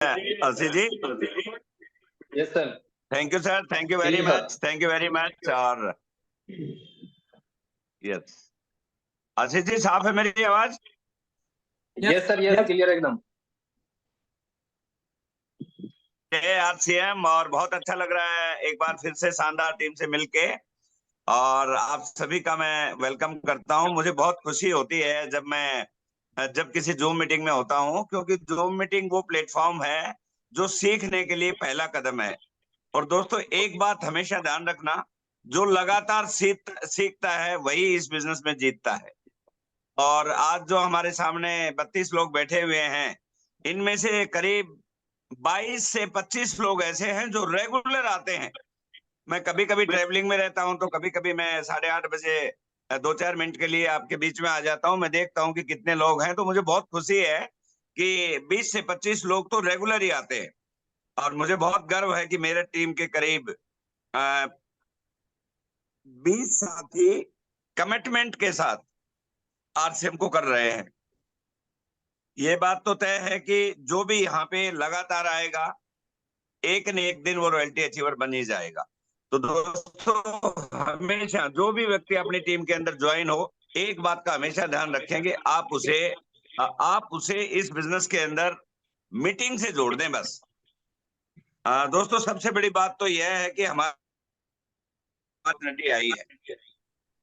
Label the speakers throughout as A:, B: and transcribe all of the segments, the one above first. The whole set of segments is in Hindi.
A: Ashish ji,
B: yes sir.
A: Thank you sir, thank you very much, thank you very much. और यस, आशीष जी साफ है मेरी आवाज?
B: यस सर, यस क्लियर एकदम।
A: आरसीएम, और बहुत अच्छा लग रहा है एक बार फिर से शानदार टीम से मिलके। और आप सभी का मैं वेलकम करता हूं। मुझे बहुत खुशी होती है जब किसी जूम मीटिंग में होता हूं, क्योंकि जूम मीटिंग वो प्लेटफॉर्म है जो सीखने के लिए पहला कदम है। और दोस्तों एक बात हमेशा ध्यान रखना, जो लगातार सीखता है वही इस बिजनेस में जीतता है। और आज जो हमारे सामने 32 लोग बैठे हुए हैं, इनमें से करीब 22 से 25 लोग ऐसे हैं जो रेगुलर आते हैं। मैं कभी कभी ट्रेवलिंग में रहता हूं, तो कभी कभी मैं 8:30 बजे 2-4 मिनट के लिए आपके बीच में आ जाता हूं। मैं देखता हूं कि कितने लोग हैं, तो मुझे बहुत खुशी है कि 20 से 25 लोग तो रेगुलर ही आते हैं। और मुझे बहुत गर्व है कि मेरे टीम के करीब 20 साथी कमिटमेंट के साथ आरसीएम को कर रहे हैं। ये बात तो तय है कि जो भी यहाँ पे लगातार आएगा, एक न एक दिन वो रॉयल्टी अचीवर बन ही जाएगा। तो दोस्तों हमेशा जो भी व्यक्ति अपनी टीम के अंदर ज्वाइन हो, एक बात का हमेशा ध्यान रखेंगे, आप उसे इस बिजनेस के अंदर मीटिंग से जोड़ दें बस। दोस्तों सबसे बड़ी बात तो यह है कि हमारी अपॉर्चुनिटी आई है।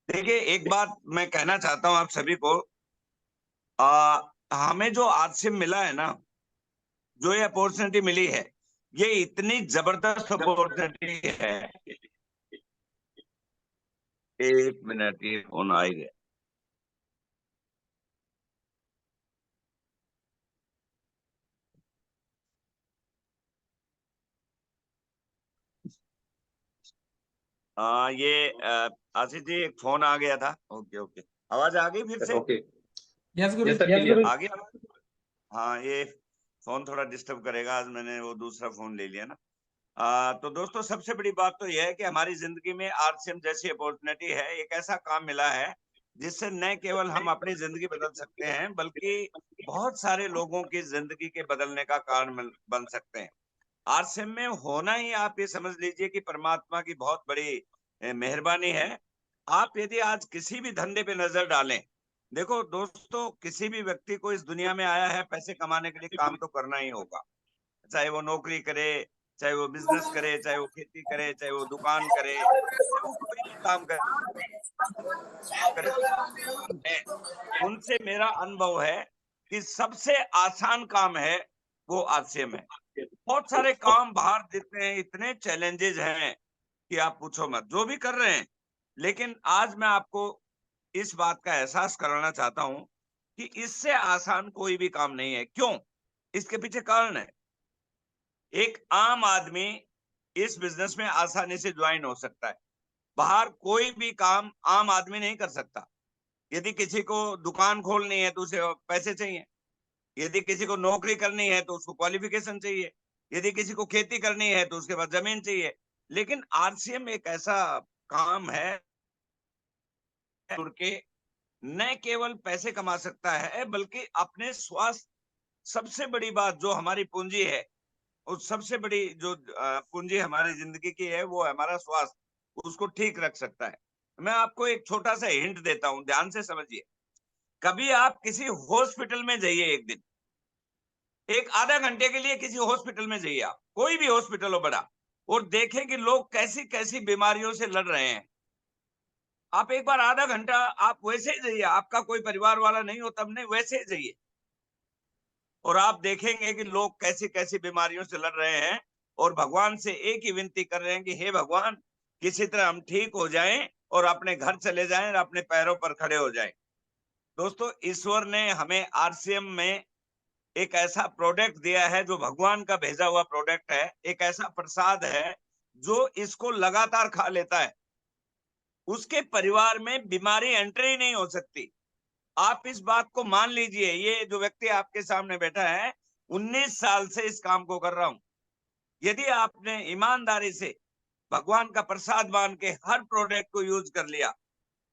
A: देखिए एक बात मैं कहना चाहता हूं आप सभी को, हमें जो आरसीएम मिला है ना, जो ये अपॉर्चुनिटी मिली है, ये इतनी जबरदस्त अपॉर्चुनिटी है। एक मिनट, ये फोन आ ही गया। ये आशीष जी एक फोन आ गया था। ओके ओके, आवाज आ गई फिर से?
B: ओके,
C: यस गुरु,
A: आ गया। हाँ, ये फोन थोड़ा डिस्टर्ब करेगा, आज मैंने वो दूसरा फोन ले लिया ना। तो दोस्तों सबसे बड़ी बात तो यह है कि हमारी जिंदगी में आरसीएम जैसी अपॉर्चुनिटी है, एक ऐसा काम मिला है जिससे न केवल हम अपनी जिंदगी बदल सकते हैं, बल्कि बहुत सारे लोगों की जिंदगी के बदलने का कारण बन सकते हैं। आरसीएम में होना ही आप ये समझ लीजिए कि परमात्मा की बहुत बड़ी मेहरबानी है। आप यदि आज किसी भी धंधे पे नजर डालें, देखो दोस्तों किसी भी व्यक्ति को इस दुनिया में आया है पैसे कमाने के लिए, काम तो करना ही होगा। चाहे वो नौकरी करे, चाहे वो बिजनेस करे, चाहे वो खेती करे, चाहे वो दुकान करे, चाहे वो कोई भी काम करे। उनसे मेरा अनुभव है कि सबसे आसान काम है वो आरसीएम है। बहुत सारे काम बाहर देते हैं, इतने चैलेंजेस हैं कि आप पूछो मत, जो भी कर रहे हैं। लेकिन आज मैं आपको इस बात का एहसास कराना चाहता हूं कि इससे आसान कोई भी काम नहीं है। क्यों? इसके पीछे कारण है। एक आम आदमी इस बिजनेस में आसानी से ज्वाइन हो सकता है। बाहर कोई भी काम आम आदमी नहीं कर सकता। यदि किसी को दुकान खोलनी है तो उसे पैसे चाहिए, यदि किसी को नौकरी करनी है तो उसको क्वालिफिकेशन चाहिए, यदि किसी को खेती करनी है तो उसके पास जमीन चाहिए। लेकिन आरसीएम एक ऐसा काम है जुड़ के न केवल पैसे कमा सकता है, बल्कि अपने स्वास्थ्य, सबसे बड़ी बात जो हमारी पूंजी है, उस सबसे बड़ी जो पूंजी हमारी जिंदगी की है वो है हमारा स्वास्थ्य, उसको ठीक रख सकता है। मैं आपको एक छोटा सा हिंट देता हूं, ध्यान से समझिए। कभी आप किसी हॉस्पिटल में जाइए, एक दिन, एक आधा घंटे के लिए किसी हॉस्पिटल में जाइए, आप कोई भी हॉस्पिटल हो बड़ा, और देखें कि लोग कैसी कैसी बीमारियों से लड़ रहे हैं। आप एक बार आधा घंटा आप वैसे ही जाइए, आपका कोई परिवार वाला नहीं हो तब नहीं, वैसे ही जाइए, और आप देखेंगे कि लोग कैसी कैसी बीमारियों से लड़ रहे हैं, और भगवान से एक ही विनती कर रहे हैं कि हे भगवान, किसी तरह हम ठीक हो जाएं और अपने घर चले जाएं और अपने पैरों पर खड़े हो जाएं। दोस्तों ईश्वर ने हमें आरसीएम में एक ऐसा प्रोडक्ट दिया है जो भगवान का भेजा हुआ प्रोडक्ट है, एक ऐसा प्रसाद है जो इसको लगातार खा लेता है, उसके परिवार में बीमारी एंट्री नहीं हो सकती। आप इस बात को मान लीजिए, ये जो व्यक्ति आपके सामने बैठा है, 19 साल से इस काम को कर रहा हूं। यदि आपने ईमानदारी से भगवान का प्रसाद मान के हर प्रोडक्ट को यूज कर लिया,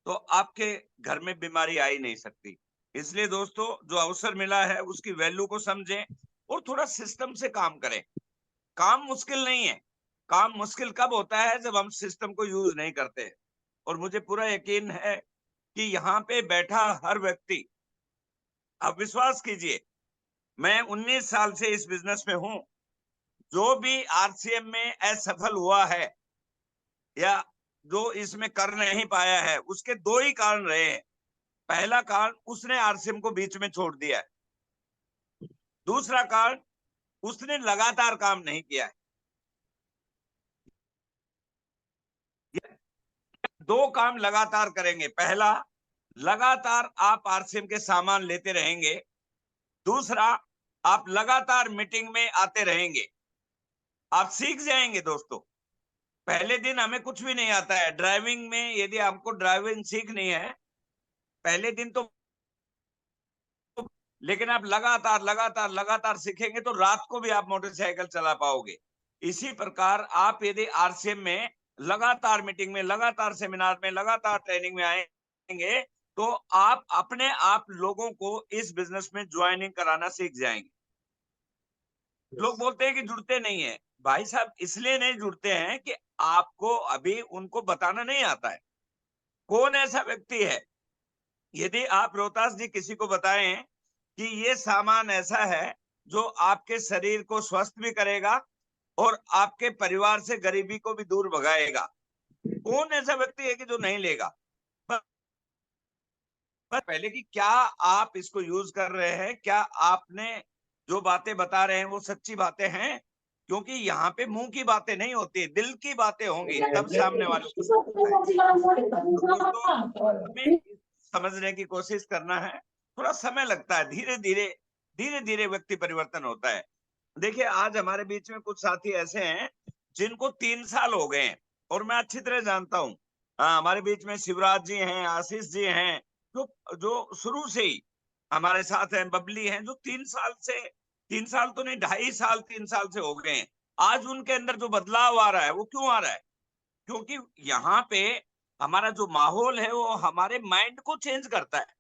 A: तो आपके घर में बीमारी आ ही नहीं सकती। इसलिए दोस्तों जो अवसर मिला है उसकी वैल्यू को समझें, और थोड़ा सिस्टम से काम करें। काम मुश्किल नहीं है। काम मुश्किल कब होता है? जब हम सिस्टम को यूज नहीं करते। और मुझे पूरा यकीन है कि यहाँ पे बैठा हर व्यक्ति, आप विश्वास कीजिए, मैं 19 साल से इस बिजनेस में हूं। जो भी आरसीएम में असफल हुआ है या जो इसमें कर नहीं पाया है, उसके दो ही कारण रहे हैं। पहला कारण, उसने आरसीएम को बीच में छोड़ दिया है। दूसरा कारण, उसने लगातार काम नहीं किया है। दो काम लगातार करेंगे। पहला, लगातार आप आरसीएम के सामान लेते रहेंगे। दूसरा, आप लगातार मीटिंग में आते रहेंगे। आप सीख जाएंगे दोस्तों। पहले दिन हमें कुछ भी नहीं आता है ड्राइविंग में। यदि आपको ड्राइविंग सीखनी है, पहले दिन तो, लेकिन आप लगातार लगातार लगातार सीखेंगे तो रात को भी आप मोटरसाइकिल चला पाओगे। इसी प्रकार आप यदि आरसीएम में लगातार मीटिंग में, लगातार सेमिनार में, लगातार ट्रेनिंग में आएंगे तो आप अपने आप लोगों को इस बिजनेस में ज्वाइनिंग कराना सीख जाएंगे। लोग बोलते हैं कि जुड़ते नहीं है। भाई साहब, इसलिए नहीं जुड़ते हैं कि आपको अभी उनको बताना नहीं आता है। कौन ऐसा व्यक्ति है, यदि आप रोहतास जी किसी को बताएं कि ये सामान ऐसा है जो आपके शरीर को स्वस्थ भी करेगा और आपके परिवार से गरीबी को भी दूर भगाएगा, कौन ऐसा व्यक्ति है कि जो नहीं लेगा? पर पहले कि क्या आप इसको यूज कर रहे हैं, क्या आपने जो बातें बता रहे हैं वो सच्ची बातें हैं? क्योंकि यहाँ पे मुंह की बातें नहीं होती, दिल की बातें होंगी, तब सामने वालों को समझता है। तो दोस्तों, हमें समझने की कोशिश करना है। थोड़ा समय लगता है, धीरे धीरे व्यक्ति परिवर्तन होता है। देखिए, आज हमारे बीच में कुछ साथी ऐसे हैं जिनको 3 साल हो गए हैं और मैं अच्छी तरह जानता हूँ। हमारे बीच में शिवराज जी हैं, आशीष जी हैं, जो जो शुरू से ही हमारे साथ हैं। बबली हैं, जो 3 साल से, 3 साल तो नहीं, 2.5 साल, 3 साल से हो गए हैं। आज उनके अंदर जो बदलाव आ रहा है, वो क्यों आ रहा है? क्योंकि यहाँ पे हमारा जो माहौल है वो हमारे माइंड को चेंज करता है।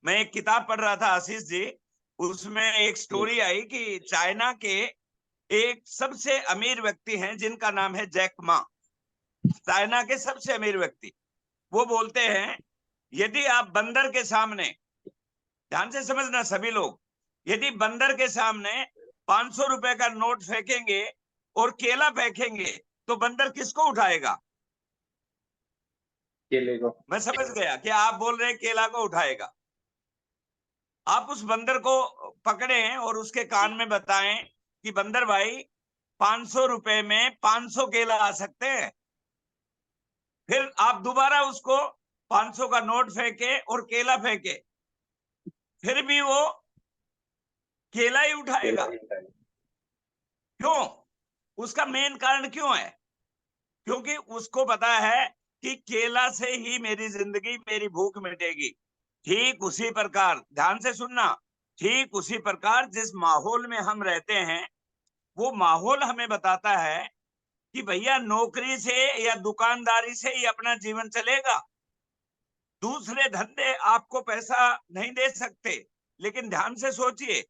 A: मैं एक किताब पढ़ रहा था आशीष जी, उसमें एक स्टोरी आई कि चाइना के एक सबसे अमीर व्यक्ति हैं जिनका नाम है जैक मा। चाइना के सबसे अमीर व्यक्ति, वो बोलते हैं, यदि आप बंदर के सामने, ध्यान से समझना सभी लोग, यदि बंदर के सामने 500 रुपए का नोट फेंकेंगे और केला फेंकेंगे तो बंदर किसको उठाएगा?
B: केले को।
A: मैं समझ गया कि आप बोल रहे हैं केला को उठाएगा। आप उस बंदर को पकड़ें और उसके कान में बताएं कि बंदर भाई, 500 रुपए में 500 केला आ सकते हैं। फिर आप दोबारा उसको 500 का नोट फेंके और केला फेंके, फिर भी वो केला ही उठाएगा। क्यों? उसका मेन कारण क्यों है? क्योंकि उसको पता है कि केला से ही मेरी जिंदगी, मेरी भूख मिटेगी। ठीक उसी प्रकार, ध्यान से सुनना, ठीक उसी प्रकार जिस माहौल में हम रहते हैं, वो माहौल हमें बताता है कि भैया नौकरी से या दुकानदारी से ही अपना जीवन चलेगा। दूसरे धंधे आपको पैसा नहीं दे सकते। लेकिन ध्यान से सोचिए,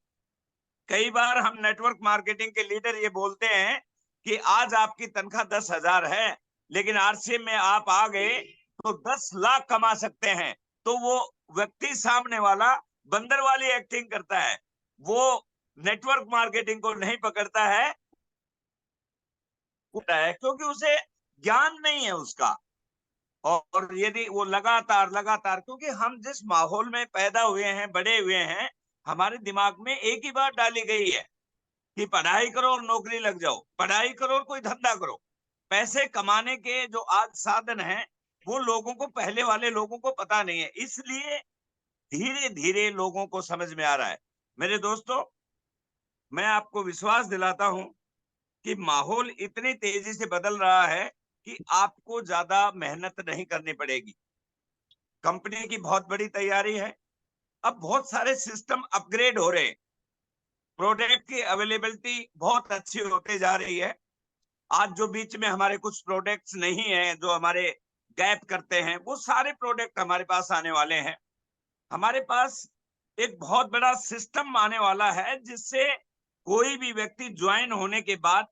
A: कई बार हम नेटवर्क मार्केटिंग के लीडर ये बोलते हैं कि आज आपकी तनख्वाह 10,000 है, लेकिन आरसीएम में आप आ गए तो 10 लाख कमा सकते हैं। तो वो व्यक्ति सामने वाला बंदर वाली एक्टिंग करता है, वो नेटवर्क मार्केटिंग को नहीं पकड़ता है क्योंकि उसे ज्ञान नहीं है उसका। और यदि वो लगातार लगातार, क्योंकि हम जिस माहौल में पैदा हुए हैं, बड़े हुए हैं, हमारे दिमाग में एक ही बात डाली गई है कि पढ़ाई करो और नौकरी लग जाओ, पढ़ाई करो और कोई धंधा करो। पैसे कमाने के जो आज साधन हैं वो लोगों को, पहले वाले लोगों को पता नहीं है, इसलिए धीरे धीरे लोगों को समझ में आ रहा है। मेरे दोस्तों, मैं आपको विश्वास दिलाता हूं कि माहौल इतनी तेजी से बदल रहा है कि आपको ज्यादा मेहनत नहीं करनी पड़ेगी। कंपनी की बहुत बड़ी तैयारी है। अब बहुत सारे सिस्टम अपग्रेड हो रहे हैं, प्रोडक्ट की अवेलेबिलिटी बहुत अच्छी होते जा रही है। आज जो बीच में हमारे कुछ प्रोडक्ट्स नहीं है, जो हमारे गैप करते हैं, वो सारे प्रोडक्ट हमारे पास आने वाले हैं। हमारे पास एक बहुत बड़ा सिस्टम आने वाला है, जिससे कोई भी व्यक्ति ज्वाइन होने के बाद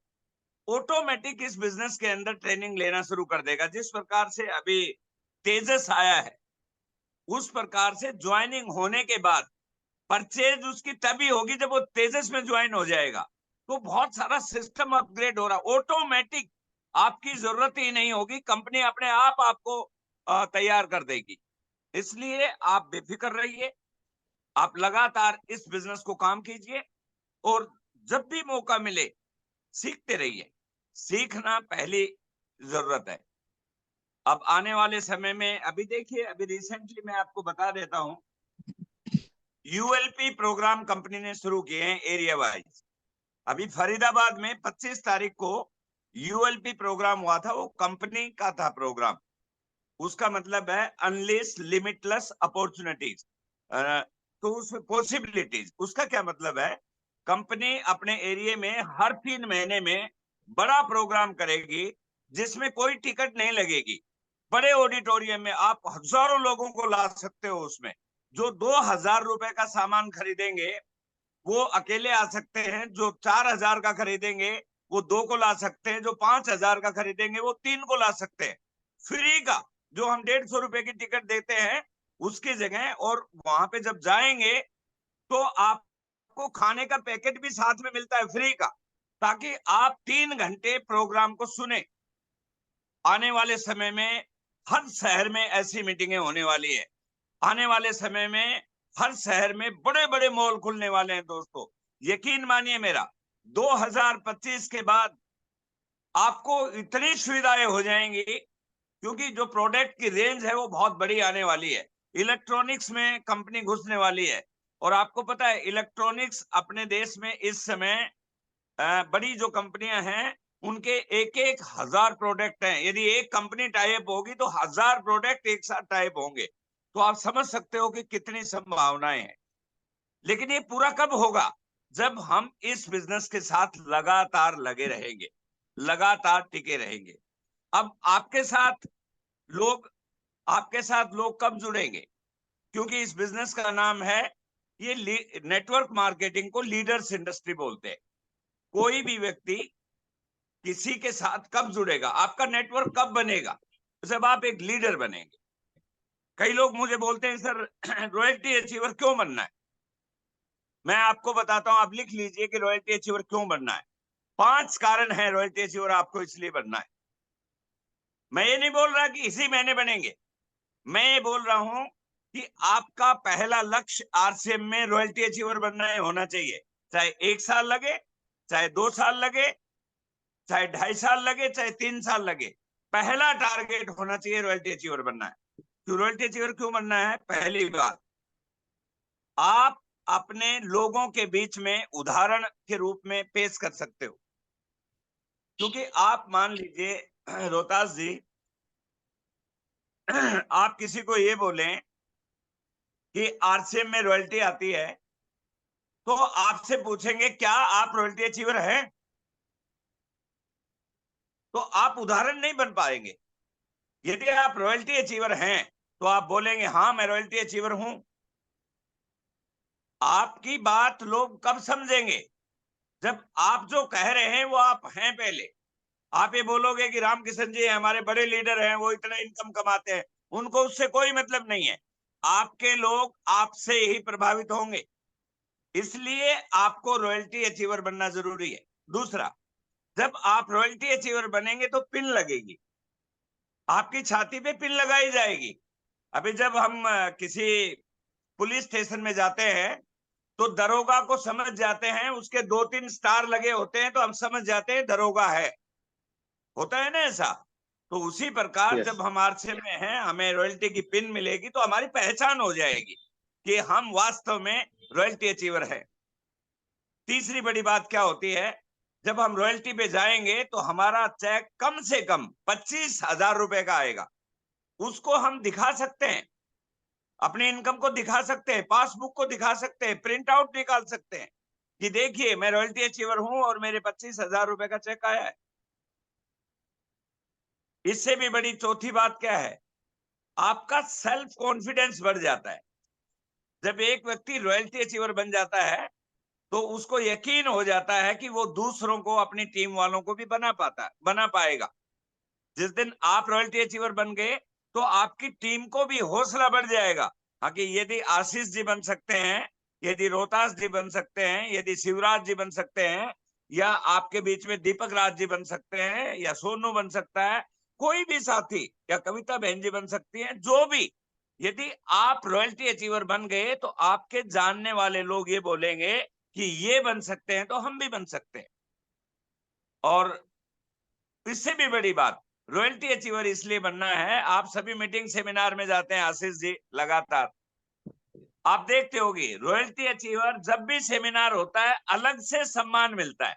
A: ऑटोमेटिक इस बिजनेस के अंदर ट्रेनिंग लेना शुरू कर देगा। जिस प्रकार से अभी तेजस आया है, उस प्रकार से ज्वाइनिंग होने के बाद परचेज उसकी तभी होगी जब वो तेजस में ज्वाइन हो जाएगा। तो बहुत सारा सिस्टम अपग्रेड हो रहा, ऑटोमेटिक, आपकी जरूरत ही नहीं होगी, कंपनी अपने आप आपको तैयार कर देगी। इसलिए आप बेफिक्र रहिए, आप लगातार इस बिजनेस को काम कीजिए, और जब भी मौका मिले सीखते रहिए। सीखना पहली जरूरत है। अब आने वाले समय में, अभी देखिए, अभी रिसेंटली मैं आपको बता देता हूं, यूएलपी प्रोग्राम कंपनी ने शुरू किए हैं एरिया वाइज। अभी फरीदाबाद में 25 तारीख को यूएलपी प्रोग्राम हुआ था, वो कंपनी का था प्रोग्राम। उसका मतलब है अनलेस लिमिटलेस अपॉर्चुनिटीज, तो उसमें पॉसिबिलिटीज। उसका क्या मतलब है, कंपनी अपने एरिया में हर 3 महीने में बड़ा प्रोग्राम करेगी, जिसमें कोई टिकट नहीं लगेगी। बड़े ऑडिटोरियम में आप हजारों लोगों को ला सकते हो। उसमें जो 2000 रुपए का सामान खरीदेंगे वो अकेले आ सकते हैं, जो 4000 का खरीदेंगे वो 2 को ला सकते हैं, जो 5000 का खरीदेंगे वो 3 को ला सकते हैं। फ्री का, जो हम 150 रुपए की टिकट देते हैं उसकी जगह। और वहां पे जब जाएंगे तो आपको खाने का पैकेट भी साथ में मिलता है फ्री का, ताकि आप 3 घंटे प्रोग्राम को सुने। आने वाले समय में हर शहर में ऐसी मीटिंगें होने वाली है। आने वाले समय में हर शहर में बड़े बड़े मॉल खुलने वाले हैं दोस्तों। यकीन मानिए मेरा, 2025 के बाद आपको इतनी सुविधाएं हो जाएंगी, क्योंकि जो प्रोडक्ट की रेंज है वो बहुत बड़ी आने वाली है। इलेक्ट्रॉनिक्स में कंपनी घुसने वाली है। और आपको पता है, इलेक्ट्रॉनिक्स अपने देश में इस समय बड़ी जो कंपनियां हैं उनके एक एक हजार प्रोडक्ट हैं। यदि एक कंपनी टाइप होगी तो 1000 प्रोडक्ट एक साथ टाइप होंगे। तो आप समझ सकते हो कि कितनी संभावनाएं हैं। लेकिन ये पूरा कब होगा, जब हम इस बिजनेस के साथ लगातार लगे रहेंगे, लगातार टिके रहेंगे। अब लोग आपके साथ लोग कब जुड़ेंगे, क्योंकि इस बिजनेस का नाम है, ये नेटवर्क मार्केटिंग को लीडर्स इंडस्ट्री बोलते हैं। कोई भी व्यक्ति किसी के साथ कब जुड़ेगा, आपका नेटवर्क कब बनेगा, जब आप एक लीडर बनेंगे। कई लोग मुझे बोलते हैं, सर रॉयल्टी अचीवर क्यों बनना है? मैं आपको बताता हूं, आप लिख लीजिए कि रॉयल्टी अचीवर क्यों बनना है। 5 कारण है रॉयल्टी अचीवर आपको इसलिए बनना है। मैं ये नहीं बोल रहा कि इसी महीने बनेंगे, मैं ये बोल रहा हूं कि आपका पहला लक्ष्य आरसीएम में रॉयल्टी अचीवर बनना है, होना चाहिए। चाहे 1 साल लगे, चाहे 2 साल लगे, चाहे 2.5 साल लगे, चाहे 3 साल लगे, पहला टारगेट होना चाहिए रॉयल्टी अचीवर बनना है। तो रॉयल्टी अचीवर क्यों बनना है? पहली बात, आप अपने लोगों के बीच में उदाहरण के रूप में पेश कर सकते हो। क्योंकि आप मान लीजिए रोहतास जी, आप किसी को ये बोलें कि आरसीएम में रॉयल्टी आती है, तो आपसे पूछेंगे क्या आप रॉयल्टी अचीवर हैं? तो आप उदाहरण नहीं बन पाएंगे। यदि आप रॉयल्टी अचीवर हैं तो आप बोलेंगे हाँ मैं रॉयल्टी अचीवर हूं। आपकी बात लोग कब समझेंगे? जब आप जो कह रहे हैं वो आप हैं पहले। आप ये बोलोगे कि रामकिशन जी हमारे बड़े लीडर हैं, वो इतना इनकम कमाते हैं, उनको उससे कोई मतलब नहीं है। आपके लोग आपसे ही प्रभावित होंगे, इसलिए आपको रॉयल्टी अचीवर बनना जरूरी है। दूसरा, जब आप रॉयल्टी अचीवर बनेंगे तो पिन लगेगी, आपकी छाती पे पिन लगाई जाएगी। अभी जब हम किसी पुलिस स्टेशन में जाते हैं तो दरोगा को समझ जाते हैं, उसके 2-3 स्टार लगे होते हैं तो हम समझ जाते हैं दरोगा है। होता है ना ऐसा? तो उसी प्रकार
B: यस।
A: जब हम आरसीएम में हैं, हमें रॉयल्टी की पिन मिलेगी तो हमारी पहचान हो जाएगी कि हम वास्तव में रॉयल्टी अचीवर है। तीसरी बड़ी बात क्या होती है, जब हम रॉयल्टी पे जाएंगे तो हमारा चेक कम से कम 25,000 रुपए का आएगा। उसको हम दिखा सकते हैं, अपनी इनकम को दिखा सकते हैं, पासबुक को दिखा सकते हैं, प्रिंट आउट निकाल सकते हैं कि देखिए मैं रॉयल्टी अचीवर हूं और मेरे 25,000 रुपए का चेक आया है। इससे भी बड़ी चौथी बात क्या है, आपका सेल्फ कॉन्फिडेंस बढ़ जाता है। जब एक व्यक्ति रॉयल्टी अचीवर बन जाता है तो उसको यकीन हो जाता है कि वो दूसरों को, अपनी टीम वालों को भी बना पाएगा। जिस दिन आप रॉयल्टी अचीवर बन गए तो आपकी टीम को भी हौसला बढ़ जाएगा। हाँ, कि यदि आशीष जी बन सकते हैं, यदि रोहतास जी बन सकते हैं, यदि शिवराज जी बन सकते हैं, या आपके बीच में दीपक राज जी बन सकते हैं, या सोनू बन सकता है, कोई भी साथी, या कविता बहन जी बन सकती हैं, जो भी, यदि आप रॉयल्टी अचीवर बन गए तो आपके जानने वाले लोग ये बोलेंगे कि ये बन सकते हैं तो हम भी बन सकते हैं। और इससे भी बड़ी बात, रॉयल्टी अचीवर इसलिए बनना है, आप सभी मीटिंग सेमिनार में जाते हैं आशीष जी लगातार, आप देखते होगी रॉयल्टी अचीवर जब भी सेमिनार होता है अलग से सम्मान मिलता है।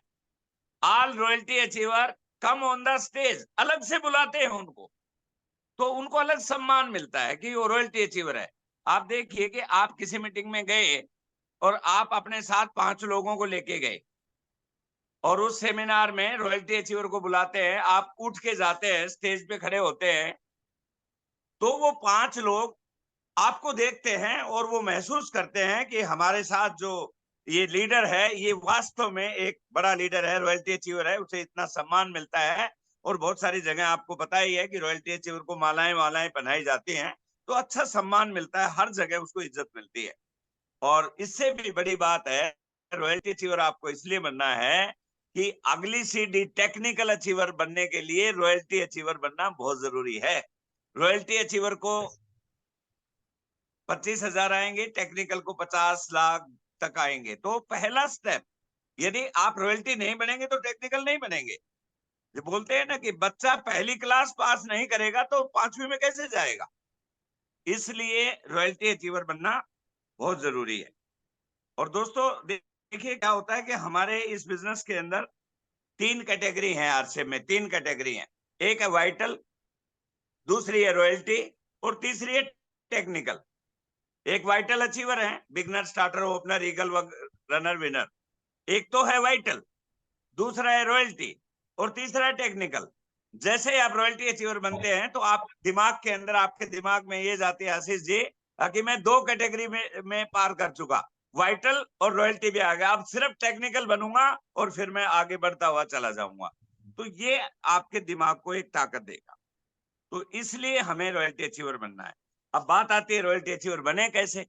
A: All royalty achiever come on the stage, अलग से बुलाते हैं उनको, तो उनको अलग सम्मान मिलता है कि वो रॉयल्टी अचीवर है। आप देखिए कि आप किसी मीटिंग में गए और आप अपने साथ 5 लोगों को लेके गए और उस सेमिनार में रॉयल्टी अचीवर को बुलाते हैं, आप उठ के जाते हैं, स्टेज पे खड़े होते हैं, तो वो 5 लोग आपको देखते हैं और वो महसूस करते हैं कि हमारे साथ जो ये लीडर है, ये वास्तव में एक बड़ा लीडर है, रॉयल्टी अचीवर है, उसे इतना सम्मान मिलता है। और बहुत सारी जगह आपको पता ही है कि रॉयल्टी अचीवर को मालाएं वालाएं पहनाई जाती हैं, तो अच्छा सम्मान मिलता है, हर जगह उसको इज्जत मिलती है। और इससे भी बड़ी बात है, रॉयल्टी अचीवर आपको इसलिए बनना है कि अगली सीढ़ी टेक्निकल अचीवर बनने के लिए रॉयल्टी अचीवर बनना बहुत जरूरी है। रॉयल्टी अचीवर को 25,000 आएंगे, टेक्निकल को 50 लाख तक आएंगे। तो पहला स्टेप, यदि आप रॉयल्टी नहीं बनेंगे तो टेक्निकल नहीं बनेंगे। जो बोलते हैं ना कि बच्चा पहली क्लास पास नहीं करेगा तो 5वीं में कैसे जाएगा। इसलिए रॉयल्टी अचीवर बनना बहुत जरूरी है। और दोस्तों देखिए क्या होता है कि हमारे इस बिजनेस के अंदर 3 कैटेगरी हैं, आरसीएम में 3 कैटेगरी हैं। एक है वाइटल, दूसरी है रॉयल्टी और तीसरी है टेक्निकल। एक वाइटल अचीवर है, beginner, starter, opener, eagle, runner, winner. एक तो है वाइटल, दूसरा है रॉयल्टी और तीसरा है टेक्निकल। जैसे ही आप रॉयल्टी अचीवर बनते हैं तो आप दिमाग के अंदर, आपके दिमाग में ये जाती है आशीष जी कि मैं 2 कैटेगरी में पार कर चुका, वाइटल और रॉयल्टी भी आ गया, अब सिर्फ टेक्निकल बनूंगा और फिर मैं आगे बढ़ता हुआ चला जाऊंगा। तो ये आपके दिमाग को एक ताकत देगा। तो इसलिए हमें रॉयल्टी अचीवर बनना है। अब बात आती है रॉयल्टी अचीवर बने कैसे।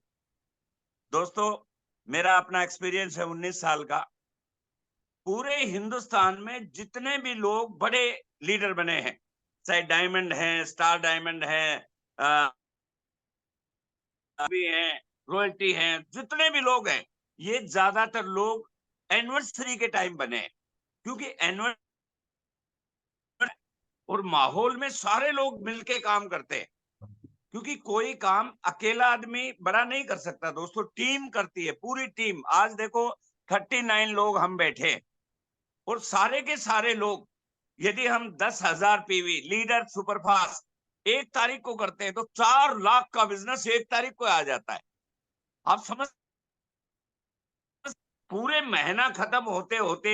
A: दोस्तों, मेरा अपना एक्सपीरियंस है 19 साल का। पूरे हिंदुस्तान में जितने भी लोग बड़े लीडर बने हैं, चाहे डायमंड हैं, स्टार डायमंड हैं, भी हैं, रॉयल्टी हैं, जितने भी लोग हैं, ये ज्यादातर लोग एनिवर्सरी के टाइम बने हैं। क्योंकि एनिवर्सरी और माहौल में सारे लोग मिलके काम करते हैं, क्योंकि कोई काम अकेला आदमी बड़ा नहीं कर सकता दोस्तों, टीम करती है, पूरी टीम। आज देखो 39 लोग हम बैठे हैं और सारे के सारे लोग, यदि हम 10,000 पीवी लीडर सुपरफास्ट 1 तारीख को करते हैं तो 4 लाख का बिजनेस 1 तारीख को आ जाता है। आप समझ, पूरे महीना खत्म होते होते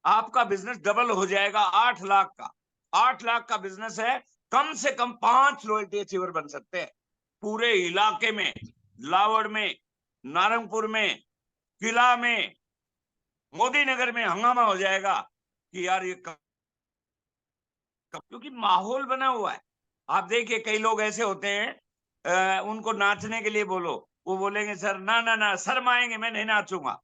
A: आपका बिजनेस डबल हो जाएगा 8 लाख का। 8 लाख का बिजनेस है, कम से कम 5 रॉयल्टी अचीवर बन सकते हैं पूरे इलाके में। लावड़ में, नारंगपुर में, किला में, मोदी नगर में हंगामा हो जाएगा कि यार ये क्योंकि माहौल बना हुआ है। आप देखिए कई लोग ऐसे होते हैं, उनको नाचने के लिए बोलो, वो बोलेंगे सर ना ना ना, शर्माएंगे, मैं नहीं नाचूंगा।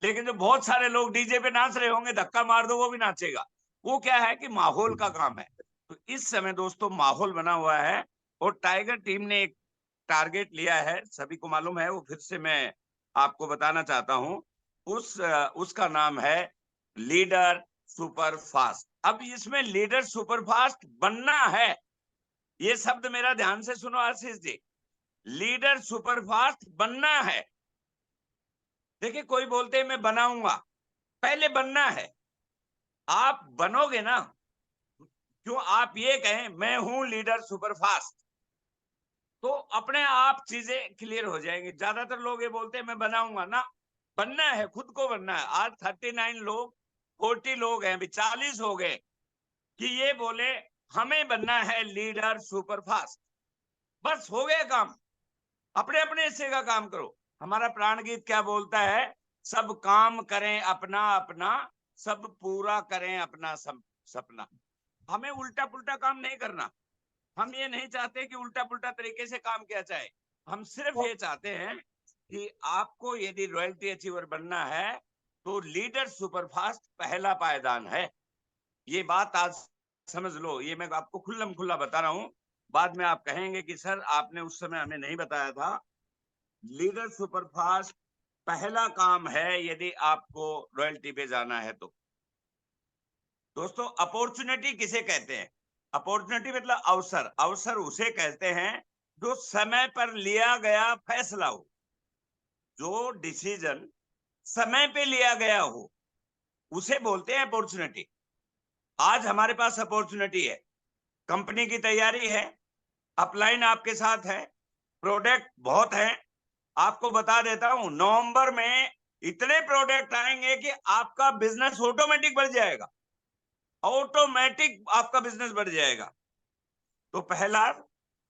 A: लेकिन जो बहुत सारे लोग डीजे पे नाच रहे होंगे, धक्का मार दो वो भी नाचेगा। वो क्या है कि माहौल का काम है। तो इस समय दोस्तों माहौल बना हुआ है और टाइगर टीम ने एक टारगेट लिया है, सभी को मालूम है, वो फिर से मैं आपको बताना चाहता हूं। उसका नाम है लीडर सुपर फास्ट। अब इसमें लीडर सुपर फास्ट बनना है, ये शब्द मेरा ध्यान से सुनो Ashish ji, leader super fast बनना है। देखिए कोई बोलते हैं मैं बनाऊंगा, पहले बनना है। आप बनोगे ना, क्यों आप ये कहें मैं हूं लीडर सुपरफास्ट, तो अपने आप चीजें क्लियर हो जाएंगी। ज्यादातर लोग ये बोलते हैं मैं बनाऊंगा ना, बनना है, खुद को बनना है। आज 39 लोग, 40 लोग हैं, अभी 40 हो गए कि ये बोले हमें बनना है लीडर सुपरफास्ट। बस हो गया काम, अपने अपने हिस्से का काम करो। हमारा प्राण गीत क्या बोलता है? सब काम करें अपना अपना, सब पूरा करें अपना सपना। हमें उल्टा पुल्टा काम नहीं करना। हम ये नहीं चाहते कि उल्टा पुल्टा तरीके से काम किया जाए। हम सिर्फ ये चाहते हैं कि आपको यदि रॉयल्टी अचीवर बनना है तो लीडर सुपरफास्ट पहला पायदान है। ये बात आज समझ लो। ये मैं आपको खुल्लम खुल्ला बता रहा हूं। बाद में आप कहेंगे कि सर आपने उस समय हमें नहीं बताया था। लीडर सुपरफास्ट पहला काम है यदि आपको रॉयल्टी पे जाना है तो। दोस्तों, अपॉर्चुनिटी किसे कहते हैं? अपॉर्चुनिटी मतलब अवसर। अवसर उसे कहते हैं जो समय पर लिया गया फैसला हो, जो डिसीजन समय पे लिया गया हो, उसे बोलते हैं अपॉर्चुनिटी। आज हमारे पास अपॉर्चुनिटी है, कंपनी की तैयारी है, अपलाइन आपके साथ है, प्रोडक्ट बहुत है। आपको बता देता हूं, नवंबर में इतने प्रोडक्ट आएंगे कि आपका बिजनेस ऑटोमेटिक बढ़ जाएगा। ऑटोमेटिक आपका बिजनेस बढ़ जाएगा। तो पहला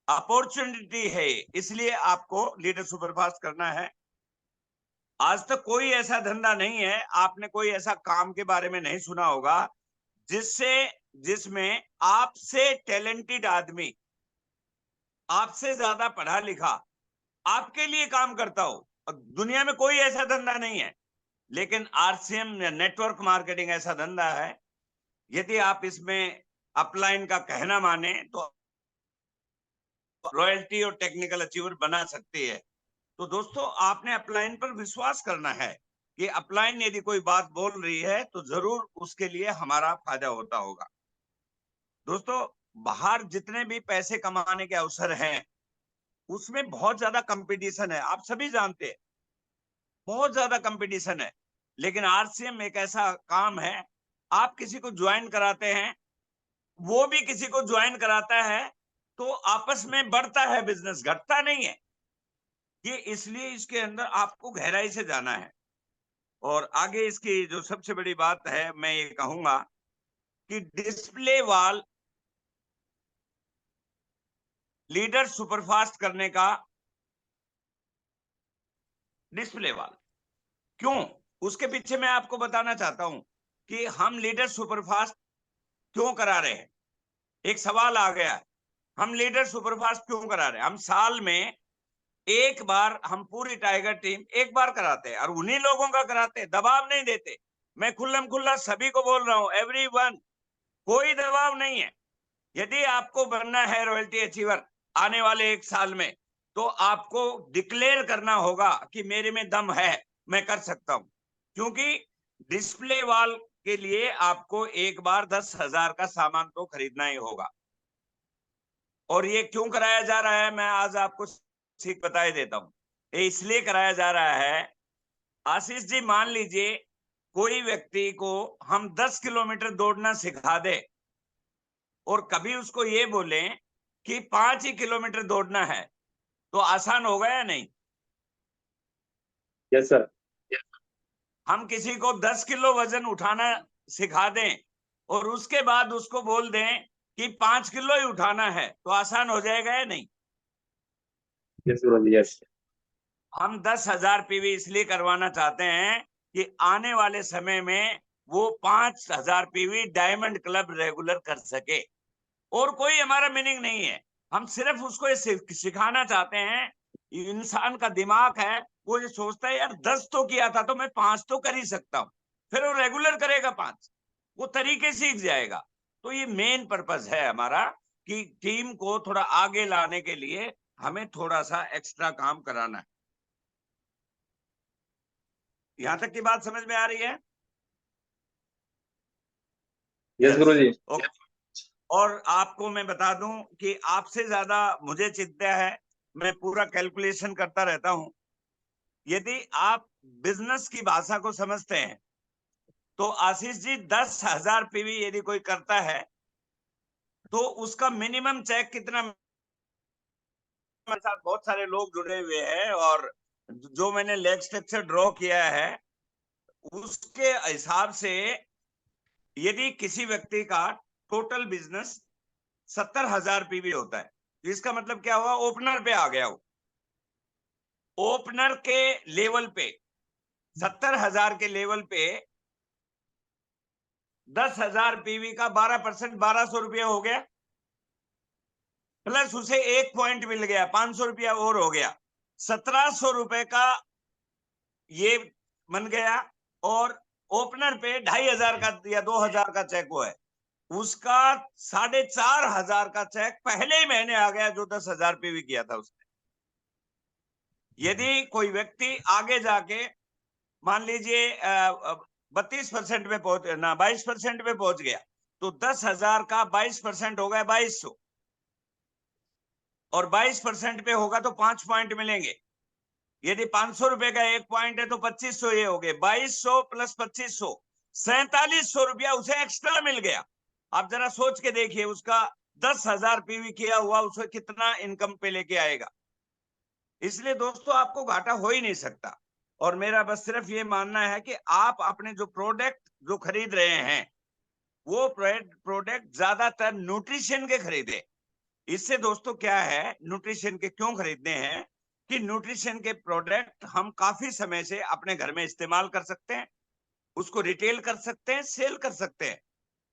A: अपॉर्चुनिटी है, इसलिए आपको लीडर सुपरफास्ट करना है। आज तक कोई ऐसा धंधा नहीं है, आपने कोई ऐसा काम के बारे में नहीं सुना होगा जिसमें आपसे टैलेंटेड आदमी, आपसे ज्यादा पढ़ा लिखा आपके लिए काम करता हो। दुनिया में कोई ऐसा धंधा नहीं है। लेकिन आरसीएम या नेटवर्क मार्केटिंग ऐसा धंधा है, यदि आप इसमें अपलाइन का कहना माने तो रॉयल्टी और टेक्निकल अचीवर बना सकती है। तो दोस्तों, आपने अपलाइन पर विश्वास करना है कि अपलाइन यदि कोई बात बोल रही है तो जरूर उसके लिए हमारा फायदा होता होगा। दोस्तों, बाहर जितने भी पैसे कमाने के अवसर हैं उसमें बहुत ज्यादा कंपटीशन है, आप सभी जानते हैं, बहुत ज्यादा कंपटीशन है। लेकिन आरसीएम एक ऐसा काम है, आप किसी को ज्वाइन कराते हैं, वो भी किसी को ज्वाइन कराता है, तो आपस में बढ़ता है बिजनेस, घटता नहीं है। ये इसलिए इसके अंदर आपको गहराई से जाना है। और आगे इसकी जो सबसे बड़ी बात है, मैं ये कहूंगा कि डिस्प्ले वॉल लीडर सुपरफास्ट करने का डिस्प्ले वॉल क्यों, उसके पीछे मैं आपको बताना चाहता हूं कि हम लीडर सुपरफास्ट क्यों करा रहे हैं। एक सवाल आ गया, हम लीडर सुपरफास्ट क्यों करा रहे हैं? हम साल में एक बार, हम पूरी टाइगर टीम एक बार कराते हैं और उन्हीं लोगों का कराते हैं, दबाव नहीं देते। मैं खुल्लम खुल्ला सभी को बोल रहा हूं, एवरीवन, कोई दबाव नहीं है। यदि आपको बनना है रॉयल्टी अचीवर आने वाले एक साल में, तो आपको डिक्लेयर करना होगा कि मेरे में दम है, मैं कर सकता हूं। क्योंकि डिस्प्ले वॉल के लिए आपको एक बार 10,000 का सामान तो खरीदना ही होगा। और ये क्यों कराया जा रहा है, मैं आज आपको ठीक बता ही देता हूं। ये इसलिए कराया जा रहा है, आशीष जी, मान लीजिए कोई व्यक्ति को हम 10 किलोमीटर दौड़ना सिखा दे और कभी उसको ये बोले कि 5 ही किलोमीटर दौड़ना है, तो आसान होगा या नहीं?
B: Yes sir.
A: हम किसी को 10 किलो वजन उठाना सिखा दें और उसके बाद उसको बोल दें कि 5 किलो ही उठाना है, तो आसान हो जाएगा या नहीं?
B: यस गुरुजी, यस।
A: हम 10,000 पीवी इसलिए करवाना चाहते हैं कि आने वाले समय में वो 5,000 पीवी डायमंड क्लब रेगुलर कर सके। और कोई हमारा मीनिंग नहीं है, हम सिर्फ उसको सिखाना चाहते हैं। इंसान का दिमाग है, वो ये सोचता है यार 10 तो किया था तो मैं 5 तो कर ही सकता हूँ, फिर वो रेगुलर करेगा 5, वो तरीके सीख जाएगा। तो ये मेन पर्पस है हमारा कि टीम को थोड़ा आगे लाने के लिए हमें थोड़ा सा एक्स्ट्रा काम कराना है। यहां तक की बात समझ में आ रही है?
B: यस गुरुजी।
A: ओके। और आपको मैं बता दूं कि आपसे ज्यादा मुझे चिंता है, मैं पूरा कैलकुलेशन करता रहता हूं। यदि आप बिजनेस की भाषा को समझते हैं तो आशीष जी, 10,000 पीवी यदि कोई करता है तो उसका मिनिमम चेक कितना? मेरे साथ बहुत सारे लोग जुड़े हुए हैं और जो मैंने लेग स्ट्रक्चर ड्रॉ किया है उसके हिसाब से यदि किसी व्यक्ति का टोटल बिजनेस 70,000 पीवी होता है, तो इसका मतलब क्या हुआ? ओपनर पे आ गया वो। ओपनर के लेवल पे 70,000 के लेवल पे 10,000 पीवी का 12%, 1,200 रुपया हो गया, प्लस उसे 1 पॉइंट मिल गया, 500 रुपया और हो गया, 1,700 रुपए का ये बन गया। और ओपनर पे 2,500 का या 2,000 का चेक हुआ है, उसका 4,500 का चेक पहले ही महीने आ गया जो 10,000 पीवी किया था उसने। यदि कोई व्यक्ति आगे जाके मान लीजिए 32% में पहुंच ना 22% में पहुंच गया, तो 10,000 का 22% हो गया 2,200, और 22% पे होगा तो 5 पॉइंट मिलेंगे। यदि 500 रुपए का 1 पॉइंट है तो 2,500 ये हो गए, 2,200 प्लस 2,500, 4,700 रुपया उसे एक्स्ट्रा मिल गया। आप जरा सोच के देखिए, उसका 10,000 पीवी किया हुआ उसे कितना इनकम पे लेके आएगा। इसलिए दोस्तों आपको घाटा हो ही नहीं सकता। और मेरा बस सिर्फ ये मानना है कि आप अपने जो प्रोडक्ट जो खरीद रहे हैं वो प्रोडक्ट ज्यादातर न्यूट्रिशन के खरीदे। इससे दोस्तों क्या है, न्यूट्रिशन के क्यों खरीदने हैं कि न्यूट्रिशन के प्रोडक्ट हम काफी समय से अपने घर में इस्तेमाल कर सकते हैं, उसको रिटेल कर सकते हैं, सेल कर सकते हैं।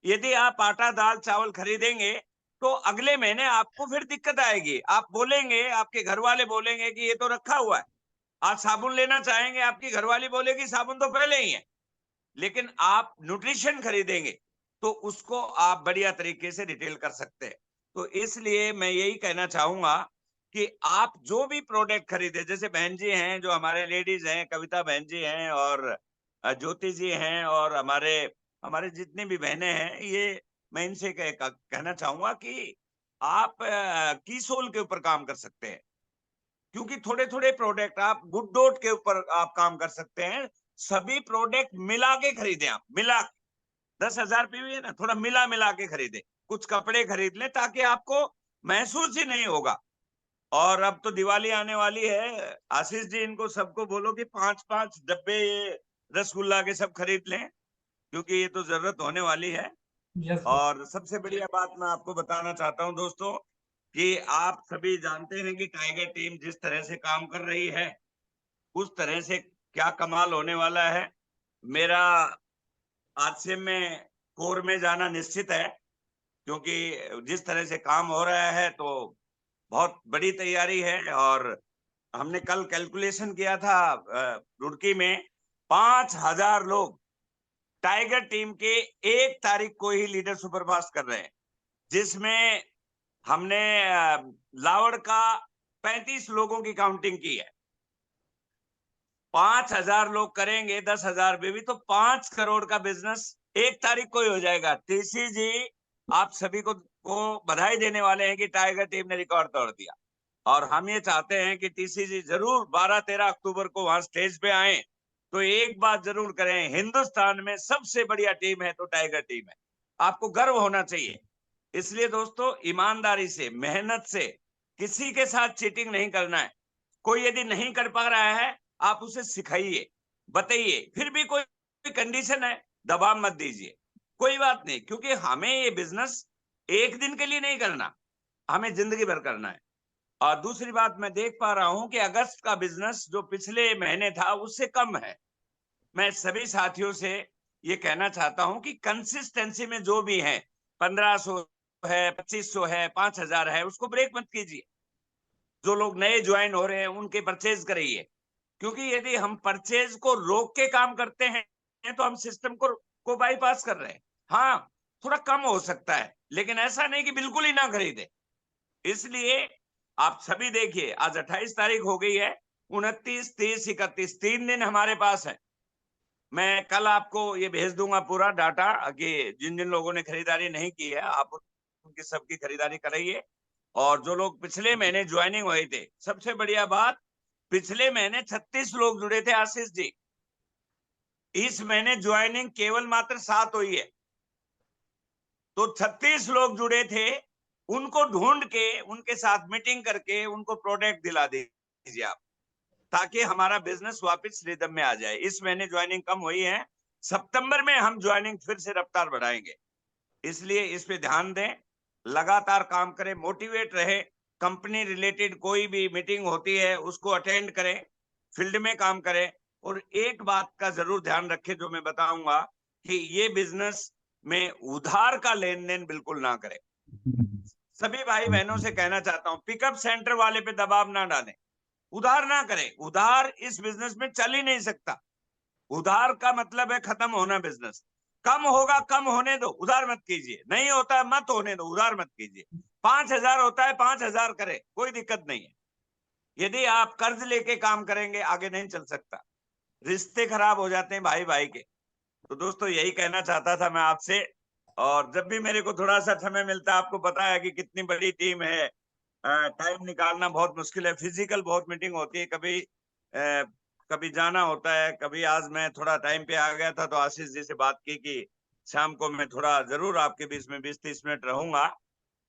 A: यदि आप आटा दाल चावल खरीदेंगे तो अगले महीने आपको फिर दिक्कत आएगी। आप बोलेंगे, आपके घर वाले बोलेंगे कि ये तो रखा हुआ है। आज साबुन लेना चाहेंगे, आपकी घरवाली बोलेगी साबुन तो पहले ही है। लेकिन आप न्यूट्रिशन खरीदेंगे तो उसको आप बढ़िया तरीके से रिटेल कर सकते हैं। तो इसलिए मैं यही कहना चाहूंगा कि आप जो भी प्रोडक्ट खरीदे, जैसे बहन जी हैं जो हमारे लेडीज हैं, कविता बहन जी हैं और ज्योति जी हैं और हमारे हमारे जितनी भी बहनें हैं, ये मैं इनसे कहना चाहूंगा कि आप कीसोल के ऊपर काम कर सकते हैं। क्योंकि थोड़े थोड़े प्रोडक्ट आप गुड डॉट के ऊपर आप काम कर सकते हैं। सभी प्रोडक्ट मिला के खरीदें, आप मिला 10,000 पीवी है ना, थोड़ा मिला मिला के खरीदे, कुछ कपड़े खरीद लें ताकि आपको महसूस ही नहीं होगा। और अब तो दिवाली आने वाली है, आशीष जी इनको सबको बोलो कि 5-5 डब्बे ये रसगुल्ला के सब खरीद लें, क्योंकि ये तो जरूरत होने वाली है।
C: यस
A: और सबसे बढ़िया बात मैं आपको बताना चाहता हूं दोस्तों कि आप सभी जानते हैं कि टाइगर टीम जिस तरह से काम कर रही है उस तरह से क्या कमाल होने वाला है। मेरा आरसीएम में कोर में जाना निश्चित है, क्योंकि जिस तरह से काम हो रहा है तो बहुत बड़ी तैयारी है। और हमने कल कैलकुलेशन किया था रुड़की में 5,000 लोग टाइगर टीम के 1 तारीख को ही लीडर सुपरफास्ट कर रहे हैं, जिसमें हमने लावड़ का 35 लोगों की काउंटिंग की है। 5,000 लोग करेंगे 10,000 बेबी, तो 5 करोड़ का बिजनेस 1 तारीख को ही हो जाएगा। टीसी जी आप सभी को बधाई देने वाले हैं कि टाइगर टीम ने रिकॉर्ड तोड़ दिया। और हम ये चाहते हैं कि टीसी जी जरूर 12-13 अक्टूबर को वहां स्टेज पे आए तो एक बात जरूर करें, हिंदुस्तान में सबसे बढ़िया टीम है तो टाइगर टीम है। आपको गर्व होना चाहिए। इसलिए दोस्तों ईमानदारी से, मेहनत से, किसी के साथ चीटिंग नहीं करना है। कोई यदि नहीं कर पा रहा है आप उसे सिखाइए, बताइए। फिर भी कोई कंडीशन है, दबाव मत दीजिए, कोई बात नहीं, क्योंकि हमें ये बिजनेस एक दिन के लिए नहीं करना, हमें जिंदगी भर करना है। और दूसरी बात मैं देख पा रहा हूं कि अगस्त का बिजनेस जो पिछले महीने था उससे कम है। मैं सभी साथियों से ये कहना चाहता हूं कि कंसिस्टेंसी में जो भी है, 1,500 है, 2,500 है, 5,000 है, उसको ब्रेक मत कीजिए। जो लोग नए ज्वाइन हो रहे हैं उनके परचेज करिए, क्योंकि यदि हम परचेज को रोक के काम करते हैं तो हम सिस्टम को बाईपास कर रहे हैं। हाँ, थोड़ा कम हो सकता है, लेकिन ऐसा नहीं कि बिल्कुल ही ना खरीदे। इसलिए आप सभी देखिए, आज 28 तारीख हो गई है, 29, 30, 31 3 दिन हमारे पास है। मैं कल आपको ये भेज दूंगा पूरा डाटा कि जिन जिन लोगों ने खरीदारी नहीं की है आप उनकी सबकी खरीदारी कराइए। और जो लोग पिछले महीने ज्वाइनिंग हुए थे, सबसे बढ़िया बात, पिछले महीने 36 लोग जुड़े थे आशीष जी, इस महीने ज्वाइनिंग केवल मात्र 7 हुई है। तो 36 लोग जुड़े थे, उनको ढूंढ के उनके साथ मीटिंग करके उनको प्रोडक्ट दिला दीजिए आप, ताकि हमारा बिजनेस वापस रिदम में आ जाए। इस महीने ज्वाइनिंग कम हुई है, सितंबर में हम ज्वाइनिंग फिर से रफ्तार बढ़ाएंगे। इसलिए इस पे ध्यान दें, लगातार काम करें, मोटिवेट रहे। कंपनी रिलेटेड कोई भी मीटिंग होती है उसको अटेंड करें, फील्ड में काम करें। और एक बात का जरूर ध्यान रखें जो मैं बताऊंगा कि ये बिजनेस में उधार का लेन देन बिल्कुल ना करें। सभी भाई बहनों से कहना चाहता हूं, पिकअप सेंटर वाले पे दबाव ना डालें, उधार ना करें। उधार इस बिजनेस में चल ही नहीं सकता। उधार का मतलब है खत्म होना बिजनेस। कम होगा कम होने दो, उधार मत कीजिए। नहीं होता है मत होने दो, उधार मत कीजिए। 5,000 होता है 5,000 करे, कोई दिक्कत नहीं है। यदि आप कर्ज लेके काम करेंगे आगे नहीं चल सकता, रिश्ते खराब हो जाते हैं भाई भाई के। तो दोस्तों यही कहना चाहता था मैं आपसे। और जब भी मेरे को थोड़ा सा समय मिलता है, आपको पता है कि कितनी बड़ी टीम है, टाइम निकालना बहुत मुश्किल है। फिजिकल बहुत मीटिंग होती है, कभी जाना होता है, कभी आज मैं थोड़ा टाइम पे आ गया था तो आशीष जी से बात की कि शाम को मैं थोड़ा जरूर आपके बीच में 20-30 मिनट रहूंगा।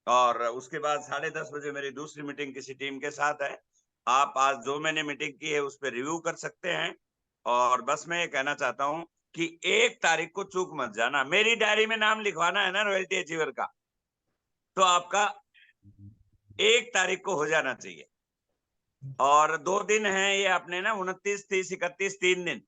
A: और उसके बाद 10:30 बजे मेरी दूसरी मीटिंग किसी टीम के साथ है। आप आज जो मैंने मीटिंग की है उस पर रिव्यू कर सकते हैं। और बस मैं ये कहना चाहता हूँ कि 1 तारीख को चूक मत जाना। मेरी डायरी में नाम लिखवाना है ना रॉयल्टी अचीवर का, तो आपका 1 तारीख को हो जाना चाहिए। और 2 दिन है ये अपने ना, 29, 30, 31, 3 दिन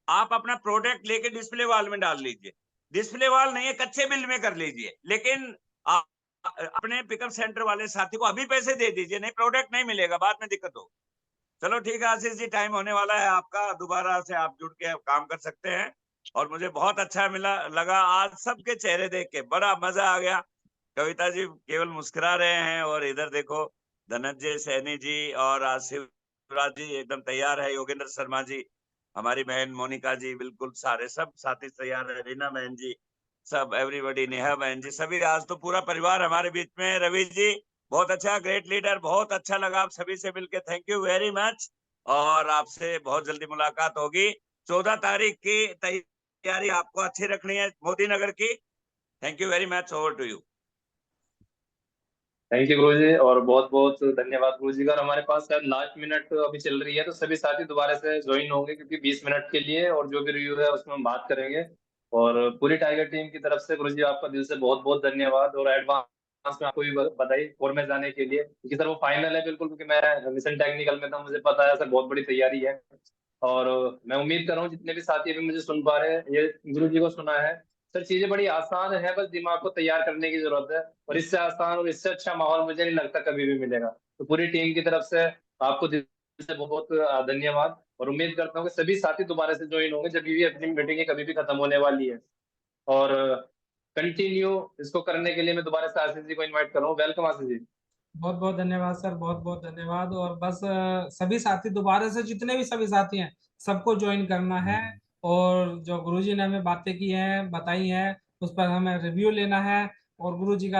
A: आप अपना प्रोडक्ट लेके डिस्प्ले वॉल में डाल लीजिए। डिस्प्ले वॉल नहीं है, कच्चे बिल में कर लीजिए, लेकिन आप अपने पिकअप सेंटर वाले साथी को अभी पैसे दे दीजिए, नहीं प्रोडक्ट नहीं मिलेगा, बाद में दिक्कत हो। चलो ठीक है आशीष जी, टाइम होने वाला है आपका, दोबारा से आप जुड़ के काम कर सकते हैं। और मुझे बहुत अच्छा लगा आज सबके चेहरे देख के, बड़ा मजा आ गया। कविता जी केवल मुस्कुरा रहे हैं, और इधर देखो धनंजय सैनी जी और शिवराज जी एकदम तैयार है, योगेंद्र शर्मा जी, हमारी बहन मोनिका जी, बिल्कुल सारे सब साथी तैयार है, रीना बहन जी, सब एवरीबॉडी, नेहा बहन जी, सभी। आज तो पूरा परिवार हमारे बीच में है। रवि जी बहुत अच्छा, ग्रेट लीडर, बहुत अच्छा लगा आप सभी से मिलकर, थैंक यू वेरी मच। और आपसे बहुत जल्दी मुलाकात होगी। 14 तारीख की तैयारी आपको अच्छी रखनी है मोदी नगर की। Thank you very much, over to you.
B: Thank you guru ji, और बहुत बहुत धन्यवाद गुरु जी का। और हमारे पास शायद लास्ट मिनट अभी चल रही है, तो सभी साथी दोबारा से ज्वाइन होंगे, क्योंकि 20 मिनट के लिए और जो भी रिव्यू है उसमें हम बात करेंगे। और पूरी टाइगर टीम की तरफ से गुरु जी आपका दिल से बहुत बहुत धन्यवाद, और एडवांस में आपको भी बधाई और में जाने के लिए, क्योंकि सर वो फाइनल है बिल्कुल, क्योंकि मैं मिशन टेक्निकल में था, मुझे पता है सर बहुत बड़ी तैयारी है। और मैं उम्मीद कर रहा हूँ जितने भी साथी अभी मुझे सुन पा रहे हैं, ये गुरु जी को सुना है। सर चीजें बड़ी आसान है, बस दिमाग को तैयार करने की जरूरत है, और इससे आसान और इससे अच्छा माहौल मुझे नहीं लगता कभी भी मिलेगा। तो पूरी टीम की तरफ से आपको दिल से बहुत बहुत धन्यवाद, और उम्मीद करता हूँ कि सभी साथी दोबारा से ज्वाइन होंगे जब भी अपनी मीटिंग कभी भी खत्म होने वाली है। और कंटिन्यू इसको करने के लिए मैं दोबारा से आशीष जी को इन्वाइट कर रहा हूँ। वेलकम आशीष जी।
C: बहुत बहुत धन्यवाद सर, बहुत बहुत धन्यवाद। और बस सभी साथी दोबारा से, जितने भी सभी साथी हैं सबको ज्वाइन करना है। और जो गुरुजी ने हमें बातें की हैं, बताई हैं, उस पर हमें रिव्यू लेना है। और गुरुजी का